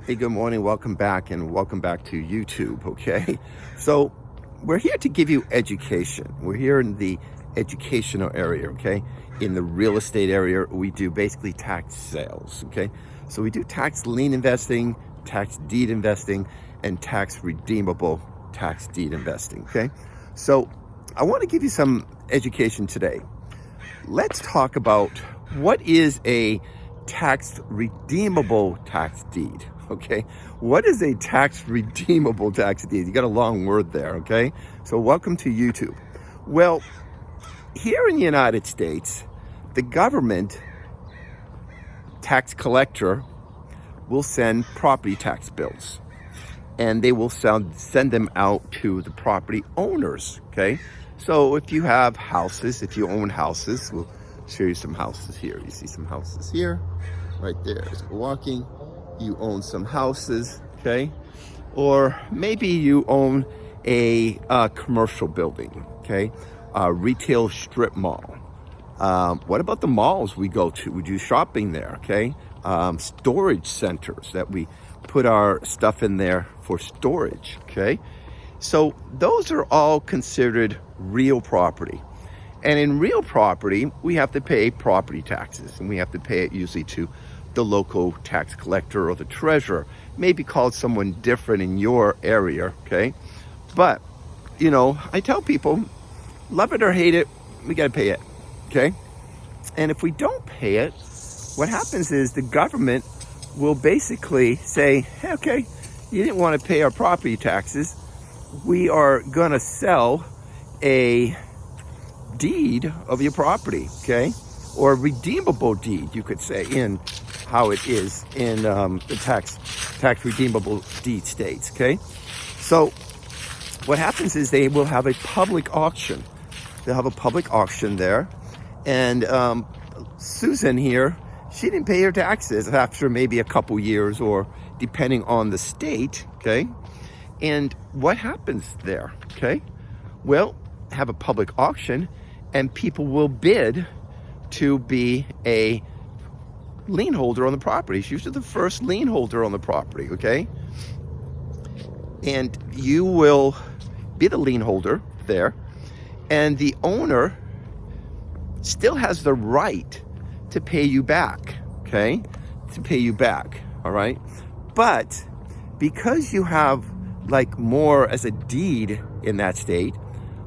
Hey, good morning. Welcome back, and welcome back to YouTube. Okay. So, we're here to give you education. We're here in the educational area. Okay. In the real estate area, we do basically tax sales. Okay. So, we do tax lien investing, tax deed investing, and tax redeemable tax deed investing. Okay. So, I want to give you some education today. Let's talk about what is a tax redeemable tax deed. Okay, what is a tax redeemable tax deed? You got a long word there. Okay, so welcome to YouTube. Well, here in the United States, the government tax collector will send property tax bills, and they will send them out to the property owners. Okay, so if you have houses, if you own houses, we'll show you some houses here. You see some houses here, right there as we're walking. You own some houses, okay? Or maybe you own a commercial building, okay? A retail strip mall. What about the malls we go to? We do shopping there, okay? Storage centers that we put our stuff in there for storage, okay? So those are all considered real property. And in real property, we have to pay property taxes, and we have to pay it usually to the local tax collector or the treasurer. Maybe called someone different in your area, okay? But, you know, I tell people, love it or hate it, we gotta pay it, okay? And if we don't pay it, what happens is the government will basically say, hey, okay, you didn't want to pay our property taxes. We are gonna sell a deed of your property, okay? Or a redeemable deed, you could say, in how it is in the tax redeemable deed states, okay? So what happens is they will have a public auction. They'll have a public auction there. And Susan here, she didn't pay her taxes after maybe a couple years, or depending on the state, okay? And what happens there, okay? Well, have a public auction, and people will bid to be a lien holder on the property. It's usually the first lien holder on the property, okay? And you will be the lien holder there, and the owner still has the right to pay you back, okay? To pay you back, all right? But because you have like more as a deed in that state,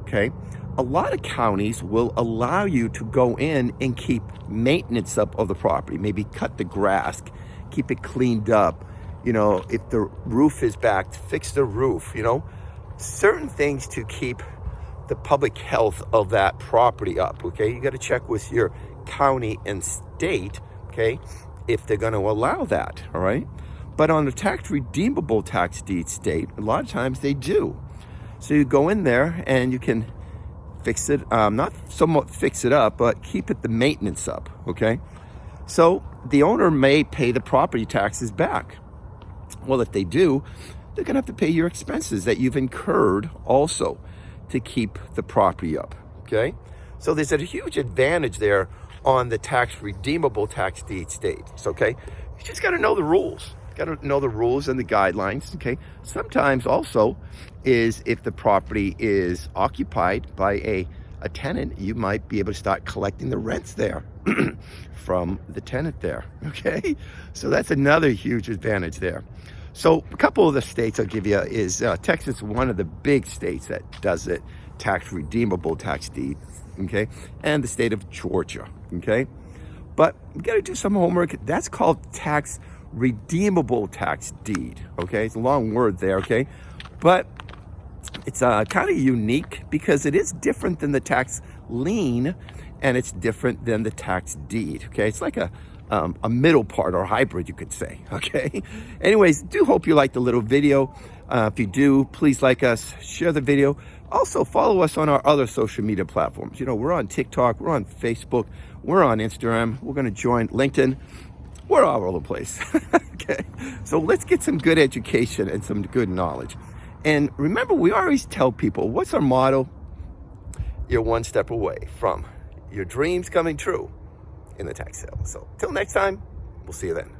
okay, a lot of counties will allow you to go in and keep maintenance up of the property. Maybe cut the grass, keep it cleaned up. You know, if the roof is backed, fix the roof, you know. Certain things to keep the public health of that property up, okay? You got to check with your county and state, okay, if they're going to allow that, all right? But on the tax redeemable tax deed state, a lot of times they do. So you go in there and you can fix it, not somewhat fix it up, but keep it the maintenance up, okay? So the owner may pay the property taxes back. Well, if they do, they're gonna have to pay your expenses that you've incurred also to keep the property up, okay? So there's a huge advantage there on the tax redeemable tax deed states, okay? You just gotta know the rules. Got to know the rules and the guidelines, okay? Sometimes also is if the property is occupied by a tenant, you might be able to start collecting the rents there from the tenant there, okay? So that's another huge advantage there. So a couple of the states I'll give you is Texas, one of the big states that does it, tax redeemable tax deed, okay? And the state of Georgia, okay? But we got to do some homework. That's called tax redeemable tax deed, okay? It's a long word there, okay? But it's kind of unique because it is different than the tax lien, and it's different than the tax deed, okay? It's like a middle part, or hybrid, you could say, okay? Anyways, do hope you liked the little video. If you do, please like us, share the video. Also, follow us on our other social media platforms. You know, we're on TikTok, we're on Facebook, we're on Instagram, we're going to join LinkedIn. We're all over the place, okay? So let's get some good education and some good knowledge. And remember, we always tell people, what's our motto? You're one step away from your dreams coming true in the tax sale. So till next time, we'll see you then.